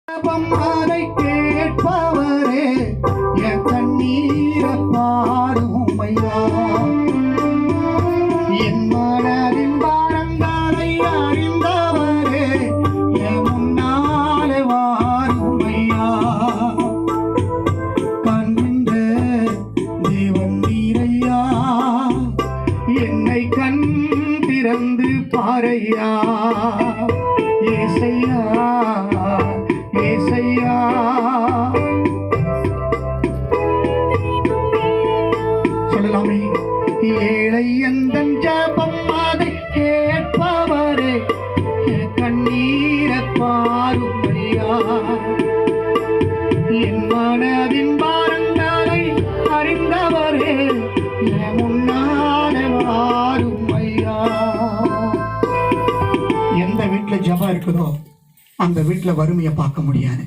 அதை கேட்பவரே என் கண்ணீரை பாரும் ஐயா. என் மனதின் பாரங்களை அறிந்தவரே என் முன்னாலே வாரும் ஐயா. கண்ட தேவன் நீரையா, என்னை கண் திறந்து பாரையா. ஏசையா ஏசையா, சொல்லலாமே. ஏழை எந்தன் ஜெபம் அதை கேட்பவரே கண்ணீரை பாரும் ஐயா. என் மனதின் பாரங்களை அறிந்தவரே என் முன்னாலே வாரும் ஐயா. எந்த வீட்டுல ஜெபம் இருக்குதோ அந்த வீட்டில் வறுமையை பார்க்க முடியாது.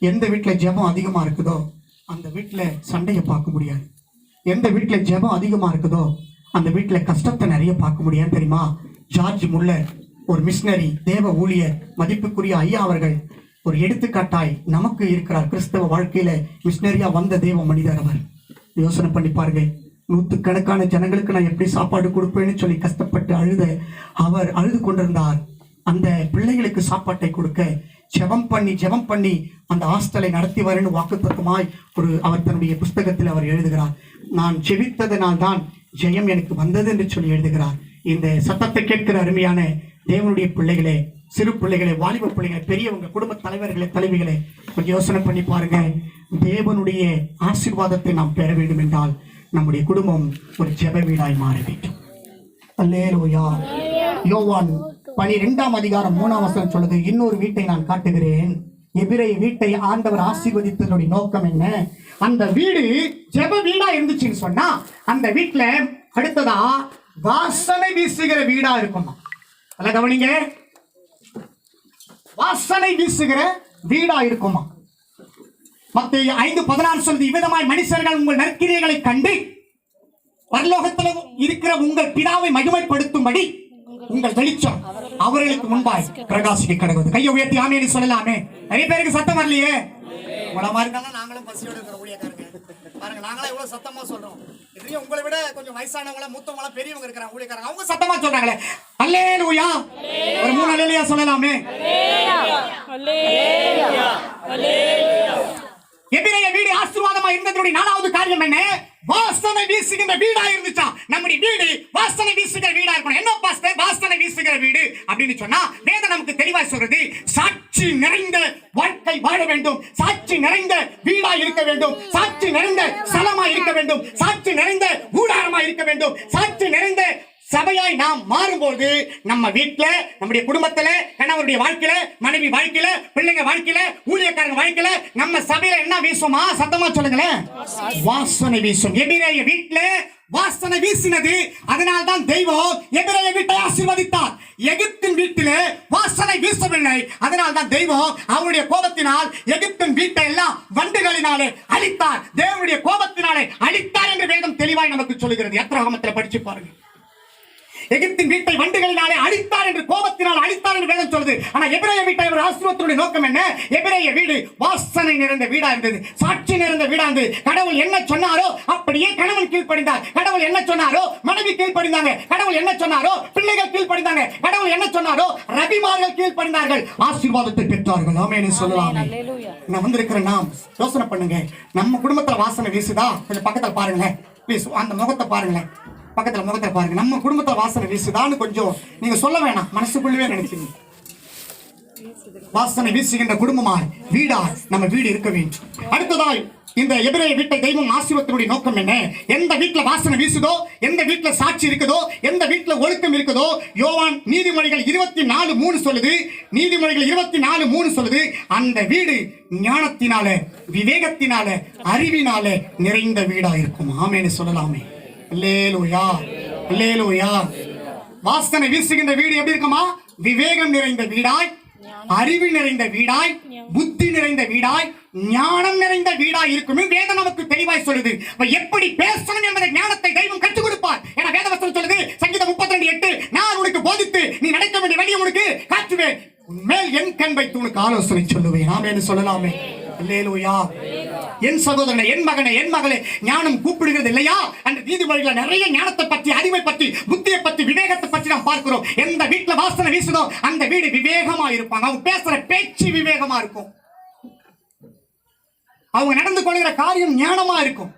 எந்த வீட்டில் ஜெபம் அதிகமாக இருக்குதோ அந்த வீட்டில் சண்டையை பார்க்க முடியாது. எந்த வீட்டில் ஜெபம் அதிகமாக இருக்குதோ அந்த வீட்டில் கஷ்டத்தை நிறைய பார்க்க முடியாது. தெரியுமா? ஜார்ஜ் முல்லர், ஒரு மிஷனரி, தேவ ஊழியர், மதிப்புக்குரிய ஐயா அவர்கள் ஒரு எடுத்துக்காட்டாய் நமக்கு இருக்கிறார். கிறிஸ்தவ வாழ்க்கையில மிஷனரியா வந்த தேவ மனிதர் அவர். யோசனை பண்ணி பாருங்க. நூற்றுக்கணக்கான ஜனங்களுக்கு நான் எப்படி சாப்பாடு கொடுப்பேன்னு சொல்லி கஷ்டப்பட்டு அவர் அழுது கொண்டிருந்தார். அந்த பிள்ளைகளுக்கு சாப்பாட்டை கொடுக்க ஜெபம் பண்ணி அந்த ஹாஸ்டலை நடத்தி வரேன்னு வாக்குத்தத்தமாய் அவர் தன்னுடைய புஸ்தகத்தில் அவர் எழுதுகிறார். நான் ஜெபித்ததனால் தான் ஜெயம் எனக்கு வந்தது என்று சொல்லி எழுதுகிறார். இந்த சத்தத்தை கேட்கிற அருமையான தேவனுடைய பிள்ளைகளே, சிறு பிள்ளைகளே, வாலிப பிள்ளைகளே, பெரியவங்க, குடும்ப தலைவர்களே, தலைவிகளே, கொஞ்சம் யோசனை பண்ணி பாருங்க. தேவனுடைய ஆசீர்வாதத்தை நாம் பெற வேண்டும் என்றால் நம்முடைய குடும்பம் ஒரு ஜெப வீடாய் மாற வேண்டும். அல்லேலூயா. யோவான் 12:3 சொல்லுது, இன்னொரு வீட்டை நான் காட்டுகிறேன். எபிரேய வீட்டை ஆண்டவர் ஆசீர்வதித்ததனுடைய நோக்கம் என்ன? அந்த வீடு ஜெப வீடா இருந்துச்சுன்னு சொன்னா அந்த வீட்டுல அடுத்ததா வாசனை வீசுகிற வீடா இருக்குமா. அல்ல கவனிங்க, வாசனை வீசுகிற வீடா இருக்குமா. மத்தேயு 5:16 சொல்லுது, இவ்விதமாய் மனுஷர்கள் உங்கள் நற்கிரியைகளை கண்டு பரலோகத்தில் இருக்கிற உங்கள் பிதாவை மகிமைப்படுத்தும்படி உங்கள் வெளிச்சம் அவர்களுக்கு முன்பாய் பிரகாசிக்க கடவுது. கையை உயர்த்தி ஆமேன்னு சொல்லலாமே. நிறைய பேருக்கு சத்தம் வரலையே. உங்களை மாதிரி இருந்தாலும் நாங்களும் பசியோட இருக்கிற ஊழியக்காரங்க பாருங்க. நாங்களா எவ்வளவு சத்தமா சொல்றோம். இதுலயும் உங்களை விட கொஞ்சம் வயசானவங்கள, மூத்தவங்கள, பெரியவங்க இருக்கிறாங்க ஊழியக்காரங்க, அவங்க சத்தமா சொல்றாங்களே அல்லேலூயா. ஒரு 3 அல்லேலூயா சொல்லலாமே. எபிரேய வீடு ஆசீர்வாதமா இருந்ததுடைய 4வது காரியம் என்ன? வாசனை வீசுகின்ற வீடா இருந்துச்சா. நம்முடைய வீடு வாசனை வீசுகிற வீடா இருக்கணும். என்ன பாஸ்டர் வாசனை வீசுகிற வீடு அப்படின்னு சொன்னா வேதம் நமக்கு தெளிவாய் சொல்றது, சாட்சி நிறைந்த வாழ்க்கை வாழ வேண்டும், சாட்சி நிறைந்த வீடா இருக்க வேண்டும், சாட்சி நிறைந்த ஸ்தலமா இருக்க வேண்டும், சாட்சி நிறைந்த கூடாரமா இருக்க வேண்டும், சாட்சி நிறைந்த சபையாய் நாம் மாறும்போது நம்ம வீட்டுல, நம்முடைய குடும்பத்துல, கணவருடைய வாழ்க்கையில, மனைவி வாழ்க்கையில, பிள்ளைங்க வாழ்க்கையில, ஊழியக்காரங்க வாழ்க்கையில நம்ம சபையில என்ன வீசுமா? சத்தமா சொல்லுங்களேன். வாசனை வீசும். எபிரேய வீட்டுல வாசனை வீசினது. அதனால்தான் தெய்வம் எபிரேய வீட்டை ஆசீர்வதித்தார். எகிப்தின் வீட்டிலே வாசனை வீசவில்லை. அதனால்தான் தெய்வம் அவருடைய கோபத்தினால் எகிப்தின் வீட்டை எல்லாம் வண்டுகளினாலே அழித்தார். தேவனுடைய கோபத்தினாலே அழித்தார் என்று வேதம் தெளிவாய் நமக்கு சொல்லுகிறது. யாத்ராகமத்தில் படிச்சு பாருங்க. எகிப்தின் வீட்டை வண்டுகளினாலே அழித்தார் என்று, கோபத்தினால் அழித்தார் என்று வேதம் சொல்லுது. ஆனா எபிரேய வீட்டை அவர் ஆசீர்வாதத்தினுடைய நோக்கம் என்ன? எபிரேய வீடு வாசனை நிறைந்த வீடா இருந்தது, சாட்சி நிறைந்த வீடா இருந்தது. கடவுள் என்ன சொன்னாரோ அப்படியே கணவன் கீழ்ப்படிந்தார். கடவுள் என்ன சொன்னாரோ மனைவி கீழ்ப்படிந்தாங்க. கடவுள் என்ன சொன்னாரோ பிள்ளைகள் கீழ்ப்படிந்தாங்க. கடவுள் என்ன சொன்னாரோ ரபிமார்கள் கீழ்ப்படிந்தார்கள், ஆசீர்வாதத்தை பெற்றார்கள். ஆமென் சொல்லலாமே. நான் வந்திருக்கிற நாம் யோசனை பண்ணுங்க. நம்ம குடும்பத்துல வாசனை வீசுதா? கொஞ்சம் பக்கத்துல பாருங்க ப்ளீஸ். அந்த முகத்தை பாருங்களேன், பக்கத்துல முகத்தை பாருங்க. நம்ம குடும்பத்துல வாசனை வீசுதான்னு கொஞ்சம் நீங்க சொல்ல வேணாம், மனசுக்குள்ளவே நினைச்சீங்க. வாசனை வீசுகின்ற குடும்பமா, வீடா நம்ம வீடு இருக்க வேண்டும். அடுத்ததாய் இந்த எபிரேய வீட்டை தெய்வம் ஆசீர்வாதத்தினுடைய நோக்கம் என்ன? எந்த வீட்டுல வாசனை வீசுதோ, எந்த வீட்டுல சாட்சி இருக்குதோ, எந்த வீட்டுல ஒழுக்கம் இருக்குதோ, யோவான் நீதிமொழிகள் 24:3 சொல்லுது. நீதிமொழிகள் 24:3 சொல்லுது, அந்த வீடு ஞானத்தினால, விவேகத்தினால, அறிவினால நிறைந்த வீடா இருக்கும். ஆமென்னு சொல்லலாமே. அல்லேலூயா, அல்லேலூயா. வாசனை வீசுகின்ற வீடு எப்படி இருக்குமா? விவேகம் நிறைந்த வீடாய், அறிவு நிறைந்த வீடாய், புத்தி நிறைந்த வீடாய், ஞானம் நிறைந்த வீடாய் இருக்கும். வேதம் நமக்கு தெளிவாய் சொல்லுது. எப்படி பேசணும் என்பதை ஞானத்தை தெய்வம் கற்றுக் கொடுப்பார். வேதவசனம் சொல்லுது, சங்கீதம் 32:8, நான் உனக்கு போதித்து நீ நடக்க வேண்டிய வழியை உனக்கு காட்டுவேன். உன்மேல் என் கண் வைத்து உனக்கு ஆலோசனை சொல்லுவேன். ஆமென் சொல்லலாமே. அல்லேலூயா. என் சகோதரனே, என் மகனே, என் மகளே, ஞானம் கூப்பிடுகிறது இல்லையா? அந்த நீதிமொழிகளை நிறைய ஞானத்தை பற்றி, அறிவை பற்றி, புத்தியை பற்றி, விவேகத்தை பற்றி நாம் பார்க்கிறோம். எந்த வீட்டுல வாசனை வீசுதோ அந்த வீடு விவேகமா இருப்பாங்க. அவங்க பேசுற பேச்சு விவேகமா இருக்கும். அவங்க நடந்து கொள்கிற காரியம் ஞானமா இருக்கும்.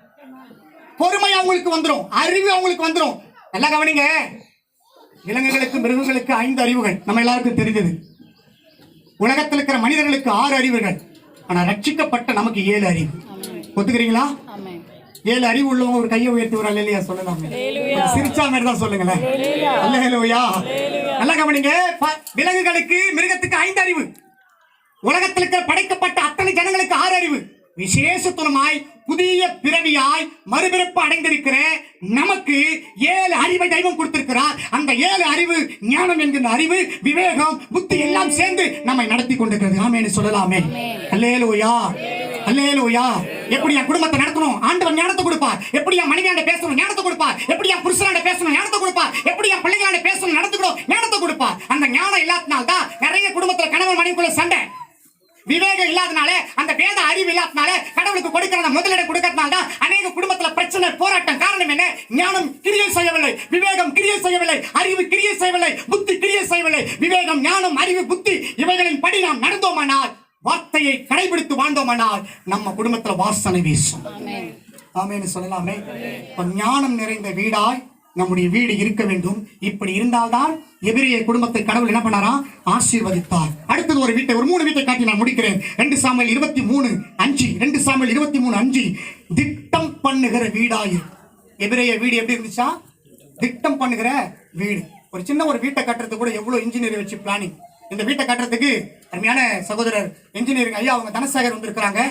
பொறுமை அவங்களுக்கு வந்துடும், அறிவு அவங்களுக்கு வந்துடும். நல்லா கவனிங்க. விலங்குகளுக்கு, மிருகங்களுக்கு 5 அறிவுகள் நம்ம எல்லாருக்கும் தெரிஞ்சது. உலகத்தில் இருக்கிற மனிதர்களுக்கு 6 அறிவுகள். ஆனா ரட்சிக்கப்பட்ட நமக்கு 7 அறிவு. ஒத்துக்கிறீங்களா? 7 அறிவு உள்ளவங்க ஒரு கையை உயர்த்தி ஒரு அல்லேலூயா சொல்லலாம். சிரிச்சா மாதிரி தான் சொல்லுங்களேன். அல்லேலூயா. நல்லா கவனிங்க. விலங்குகளுக்கு, மிருகத்துக்கு 5 அறிவு. உலகத்தில் இருக்கிற படைக்கப்பட்ட அத்தனை ஜனங்களுக்கு 6 அறிவு. விசேஷத்துவமாய் புதிய பிறவியாய் மறுபிறப்பு அடைந்திருக்கிற நமக்கு 7 அறிவை தெய்வம் கொடுத்திருக்கிறார். அந்த 7 அறிவு, ஞானம் என்கிற அறிவு, விவேகம், புத்தி எல்லாம் சேர்ந்து நம்மை நடத்தி கொண்டிருக்கிறது. ஆமென் சொல்லலாமே. அல்லேலூயா. அல்லேலூயா. எப்படி என் குடும்பத்தை நடத்தணும் ஆண்டவர் ஞானத்தை கொடுப்பார். எப்படி என் மனைவியாண்ட பேசணும் ஞானத்தை கொடுப்பார். எப்படி என் புருஷனாண்ட பேசணும் ஞானத்தை கொடுப்பார். எப்படி என் பிள்ளைகளாண்ட பேசணும் நடந்துக்கணும் ஞானத்தை கொடுப்பார். அந்த ஞானம் இல்லாதனால்தான் நிறைய குடும்பத்துல கணவன் மனைவிக்குள்ள சண்டை. விவேகம் இல்லாதனால, அந்த வேத அறிவு இல்லாதனால, கடவுளுக்கு கொடுக்கிற முதலிடம் கொடுக்கறதுனால தான் அநேக குடும்பத்துல பிரச்சனை, போராட்டம். காரணம் என்ன? ஞானம் கிரியை செய்யவில்லை, விவேகம் கிரியை செய்யவில்லை, அறிவு கிரியை செய்யவில்லை, புத்தி கிரியை செய்யவில்லை. விவேகம், ஞானம், அறிவு, புத்தி இவைகளின் படி நாம் நடந்தோமானால், வார்த்தையை கடைபிடித்து வாழ்ந்தோமானால் நம்ம குடும்பத்துல வாசனை வீசும். ஆமென் சொல்லலாமே. ஞானம் நிறைந்த வீடாய் நம்முடைய வீடு இருக்க வேண்டும். இப்படி இருந்தால்தான் எபிரேய குடும்பத்தை கடவுள் என்ன பண்ணாரா? ஆசீர்வதித்தார். அடுத்தது ஒரு வீட்டை, ஒரு 3 வீட்டை காட்டி நான் முடிக்கிறேன். 2 சாமுவேல் 23:5. 2 சாமுவேல் 23:5. திட்டம் பண்ணுகிற வீடாயிரு. எபிரேய வீடு எப்படி இருந்துச்சா? திட்டம் பண்ணுகிற வீடு. ஒரு சின்ன ஒரு வீட்டை கட்டுறதுக்கு கூட எவ்வளவு இன்ஜினியர் வச்சு பிளானிங். இந்த வீட்டை கட்டுறதுக்கு அருமையான சகோதரர் இன்ஜினியரிங் ஐயா அவங்க தனசேகர் வந்திருக்கிறாங்க.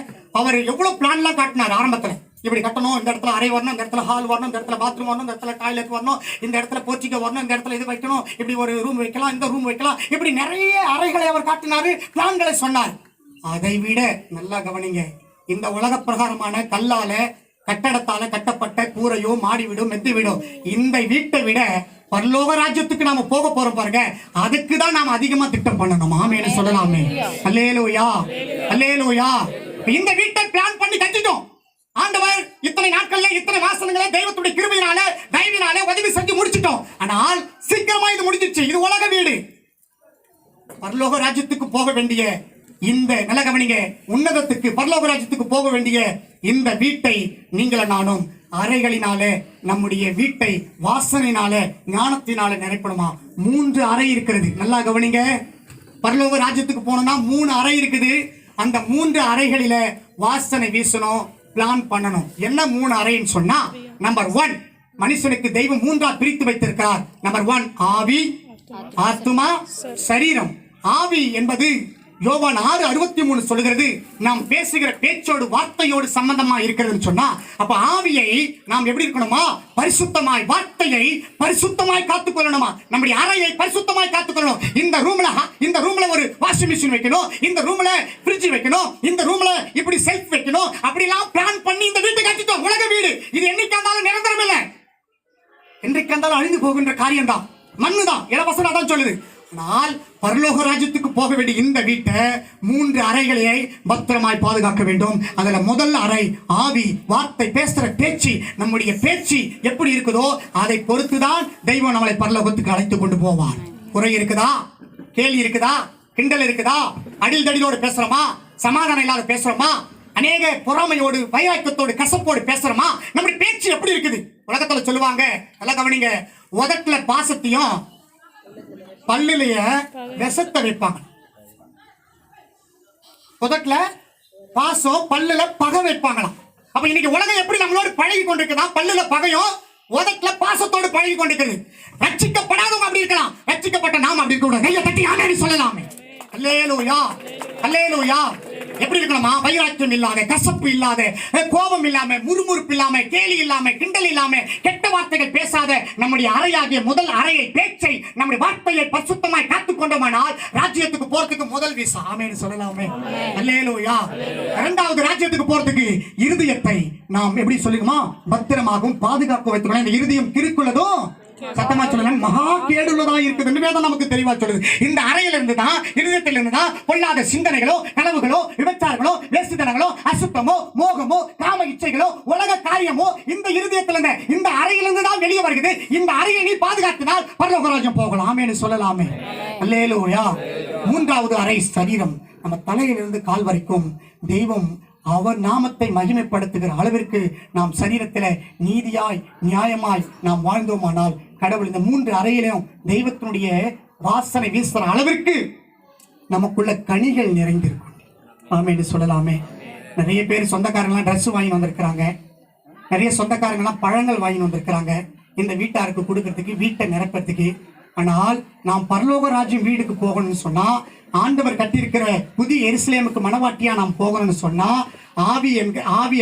அவர் எவ்வளவு பிளான்லாம் காட்டினார் ஆரம்பத்துல. இப்படி கட்டணும், இந்த இடத்துல அறை வரணும், இந்த இடத்துல ஹால் வரணும், இந்த இடத்துல பாத்ரூம் வரணும், இந்த இடத்துல டாய்லெட் வரணும், இந்த இடத்துல போர்ச்சிகோ வரணும், இந்த இடத்துல இது வைக்கணும், இப்படி ஒரு ரூம் வைக்கலாம், இந்த ரூம் வைக்கலாம், இப்படி நிறைய அறைகளை அவர் காட்டினாரு, பிளான்களை சொன்னார். அதை விட நல்லா கவனிங்க. இந்த உலக பிரகாரமான கல்லால கட்டடத்தால கட்டப்பட்ட கூரையோ மாடி வீடோ மெத்து வீடோ இந்த வீட்டை விட பரலோக ராஜ்யத்துக்கு நாம போக போறோம் பாருங்க, அதுக்கு தான் நாம அதிகமா திட்டம் பண்ணணும். ஆமென் சொல்லலாமே. அல்லேலூயா. அல்லேலூயா. இந்த வீட்டை பிளான் பண்ணி கட்டிட்டோம். ஆண்டவர் இத்தனை நாட்கள்ல இத்தனை மாசங்களே தெய்வத்துடைய கிருபையினால தயவினால உதவி செஞ்சு முடிச்சிட்டோம். ஆனால் சீக்கிரமா இது முடிஞ்சிச்சு. இது உலக வீடு. பரலோக ராஜ்யத்துக்கு போக வேண்டிய இந்த நல்ல கவனிங்க, உன்னதத்துக்கு பரலோக ராஜ்யத்துக்கு போக வேண்டிய இந்த வீட்டை நீங்கள நானும் அறைகளினால, நம்முடைய வீட்டை வாசனையினால, ஞானத்தினால நிரப்பணுமா? 3 அறை இருக்கிறது. நல்லா கவனிங்க. பரலோக ராஜ்யத்துக்கு போனோம்னா 3 அறை இருக்குது. அந்த 3 அறைகளில வாசனை வீசணும், பிளான் பண்ணணும். என்ன 3 அறைன்னு சொன்னா, நம்பர் 1, மனுஷனுக்கு தெய்வம் 3ஆ பிரித்து வைத்திருக்கிறார். நம்பர் 1 ஆவி, ஆத்துமா, சரீரம். ஆவி என்பது யோவான் 6:63 சொல்லுகிறது, நாம் பேசுகிற பேச்சோடு வார்த்தையோடு சம்பந்தமா இருக்கிறதுன்னு சொன்னா, அப்ப ஆவியை நாம் எப்படி இருக்கணுமா? பரிசுத்தமாய், வார்த்தையை பரிசுத்தமாய் காத்துக்கொள்ளணுமா? நம்முடைய அறையை பரிசுத்தமாய் காத்துக்கொள்ளணும். இந்த ரூம்ல ஒரு வாஷிங் மிஷின் வைக்கணும், இந்த ரூம்ல ஃப்ரிட்ஜ் வைக்கணும், இந்த ரூம்ல இப்படி செல்ஃப் வைக்கணும், அப்படிலாம் பிளான் பண்ணி இந்த வீட்டை கட்டிட்டோம். உலக வீடு இது என்னைக்கு இருந்தாலும் நிரந்தரம் இல்லை, என்றைக்கு இருந்தாலும் அழிந்து போகின்ற காரியம் தான், மண்ணு தான், இலவசம் தான் சொல்லுது. ஆனால் பரலோக ராஜ்யத்துக்கு போக வேண்டிய இந்த வீட்டை 3 அறைகளை பத்திரமாய் பாதுகாக்க வேண்டும். அதுல முதல் அறை ஆவி, வார்த்தை, பேசுற பேச்சு. நம்முடைய பேச்சு எப்படி இருக்குதோ அதை பொறுத்துதான் தெய்வம் நம்மளை பரலோகத்துக்கு அழைத்து கொண்டு போவார். குறை இருக்குதா? கேள்வி இருக்குதா? கிண்டல் இருக்குதா? அடில் தடிலோடு பேசுறோமா? சமாதானம் இல்லாத பேசுறோமா? அநேக பொறாமையோடு, வைராக்கியத்தோடு, கசப்போடு பேசுறோமா? நம்முடைய பேச்சு எப்படி இருக்குது? உலகத்துல சொல்லுவாங்க, நல்லா கவனிங்க, உதட்டுல பாசத்தையும் பல்லுலைய விஷத்தை வைப்பாங்க. உதட்டுல பாசம், பல்லுல பகை வைப்பாங்களாம். அப்ப இன்னைக்கு உலகம் எப்படி நம்மளோடு பழகி கொண்டிருக்குதா? பல்லுல பகையும் உதட்டுல பாசத்தோடு பழகி கொண்டிருக்கிறது. ரட்சிக்கப்படாதவங்க அப்படி இருக்கலாம், ரட்சிக்கப்பட்ட நாம் அப்படி இருக்க கூடாது. கையை தட்டி ஆமென் சொல்லலாமே. அல்லேலூயா. அல்லேலூயா. எப்படி இருக்கணுமா? வைராக்கியம் இல்லாத, கசப்பு இல்லாத, கோபம் இல்லாம, முறுமுறுப்பு இல்லாம, கேலி இல்லாம, கிண்டல் இல்லாம, கெட்ட வார்த்தைகள் பேசாத நம்முடைய அறையாகிய முதல் அறையை, பேச்சை, நம்முடைய வார்த்தையை பரிசுத்தமாய் காத்துக்கொண்டோமானால் ராஜ்யத்துக்கு போறதுக்கு முதல் விசா. ஆமென் சொல்லலாமே. அல்லேலூயா. இரண்டாவது ராஜ்யத்துக்கு போறதுக்கு இருதயத்தை நாம் எப்படி சொல்லுமா? பத்திரமாகவும் பாதுகாக்க வைத்துக்கணும். இந்த இருதயம் கிறுக்குள்ளதும் சத்தமா சொல்லுங்க. மகா கேடுள்ளதா இருக்குது என்று வேதம் நமக்கு தெளிவா சொல்லுது. இந்த அறையிலிருந்து தான், இருதயத்திலிருந்து தான் பொல்லாத சிந்தனைகளோ, கனவுகளோ, விபச்சாரங்களோ, வேசித்தனங்களோ, அசுத்தமோ, மோகமோ, காம இச்சைகளோ, உலக காரியமோ இந்த இருதயத்திலிருந்து, இந்த அறையிலிருந்து தான் வெளியே வருகிறது. இந்த அறையை நீ பாதுகாத்தினால் பரலோக ராஜ்யம் போகலாம். ஆமென் சொல்லலாமே. அல்லேலூயா. மூன்றாவது அறை சரீரம். நம்ம தலையிலிருந்து கால் வரைக்கும் தெய்வம் அவர் நாமத்தை மகிமைப்படுத்துகிற அளவிற்கு நாம் சரீரத்தில் நீதியாய் நியாயமாய் நாம் வாழ்ந்தோமானால் கடவுள் இந்த மூன்று அறையிலும் தெய்வத்தினுடைய வாசனை வீசுற அளவிற்கு நமக்குள்ள கனிகள் நிறைந்திருக்கும். ஆமென்னு சொல்லலாமே. நிறைய பேர் சொந்தக்காரங்களாம் ட்ரெஸ் வாங்கி வந்திருக்கிறாங்க. நிறைய சொந்தக்காரங்களாம் பழங்கள் வாங்கி வந்திருக்கிறாங்க இந்த வீட்டாருக்கு கொடுக்கறதுக்கு, வீட்டை நிரப்பறதுக்கு. ஆனால் நாம் பரலோக ராஜ்யம் வீடுக்கு போகணும்னு சொன்னா, ஆண்டவர் கட்டியிருக்கிற புதிய எருசலேமுக்கு மனவாட்டியா நாம் போகணும்னு சொன்னா, ஆவி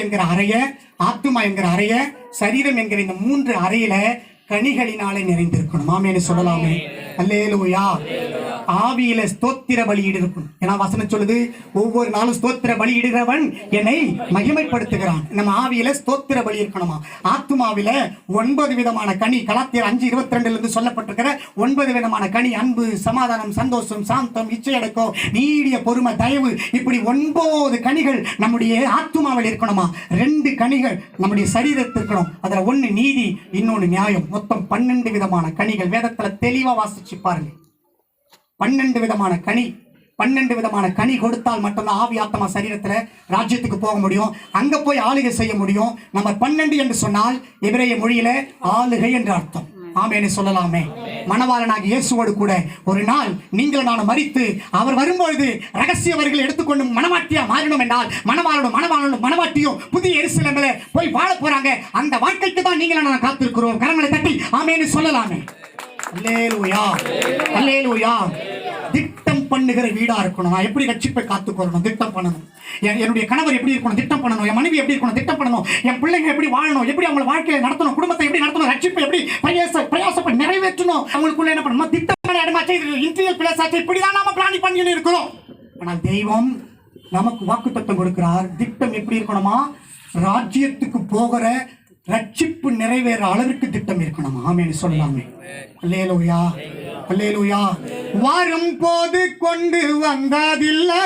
என்கிற அறைய, ஆத்துமா என்கிற அறைய, சரீரம் என்கிற இந்த மூன்று அறையில கனிகளினாலே நிறைந்திருக்கணும். ஆமென்னு சொல்லலாமே. அல்லேலூயா. ஆவியில ஸ்தோத்திர பலியிடு இருக்கும். ஏன்னா வசனம் சொல்லுது, ஒவ்வொரு நாளும் ஸ்தோத்திர பலியிடுகிறவன் என்னை மகிமைப்படுத்துகிறான். நம்ம ஆவியில ஸ்தோத்திர பலி இருக்கணுமா. ஆத்துமாவில 9 விதமான கனி, கலாத்தியர் 5:22 சொல்லப்பட்டிருக்கிற 9 விதமான கனி, அன்பு, சமாதானம், சந்தோஷம், சாந்தம், இச்சையடக்கம், நீடிய பொறுமை, தயவு, இப்படி 9 கனிகள் நம்முடைய ஆத்துமாவில் இருக்கணுமா. 2 கனிகள் நம்முடைய சரீரத்தில் இருக்கணும். அதுல 1 நீதி, இன்னொன்னு நியாயம். மொத்தம் 12 விதமான கனிகள். வேதத்துல தெளிவா வாசிச்சு பாருங்க. 12 விதமான கனி. 12 விதமான கனி கொடுத்தால் மட்டும்தான் ஆவி ஆத்மா சரீரத்துல ராஜ்யத்துக்கு போக முடியும். அங்க போய் ஆளுகை செய்ய முடியும். நம்ம 12 என்று சொன்னால் எபிரேய மொழியில ஆளுகை என்று அர்த்தம். ஆமென்னு சொல்லலாமே. மணவாளனாகிய இயேசுவோடு கூட ஒரு நாள் நீங்கள் நான் மரித்து அவர் வரும்பொழுது ரகசியவர்கள் எடுத்துக்கொண்டு மனவாட்டியா மாறினோம் என்றால், மணவாளனும் மனவாட்டியும் புதிய எருசலேமிலே போய் வாழ போறாங்க. அந்த வாழ்க்கைக்கு தான் நீங்கள் நான் காத்திருக்கிறோம். கரங்களை தட்டி ஆமென்னு சொல்லலாமே. அல்லேலூயா. அல்லேலூயா. திட்டம் பண்ணுகிற வீடா இருக்கணும். நான் எப்படி ரட்சிப்பை காத்துக்கொள்ளணும், திட்டம் பண்ணணும். என்னுடைய கணவர் எப்படி இருக்கணும், திட்டம் பண்ணணும். என் மனைவி எப்படி இருக்கணும், திட்டம் பண்ணணும். என் பிள்ளைங்க எப்படி வாழணும், எப்படி அவங்க வாழ்க்கையை நடத்தணும், குடும்பத்தை எப்படி நடத்தணும், ரட்சிப்பை எப்படி பிரயாசப்பட்டு நிறைவேற்றணும். அவங்களுக்குள்ள என்ன பண்ணணும், திட்டம் இன்டீரியல் பிளேஸ் ஆச்சு. இப்படிதான் நாம பிளான் பண்ணி இருக்கிறோம். ஆனால் தெய்வம் நமக்கு வாக்குத்தத்தம் கொடுக்கிறார். திட்டம் எப்படி இருக்கணுமா, ராஜ்யத்துக்கு போகிற ரட்சிப்பு நிறைவேற அளவிற்கு திட்டம் இருக்கணும். ஆமென்னு சொல்லலாமே. அல்லேலூயா. அல்லேலூயா. வரும் போது கொண்டு வந்ததில்லை.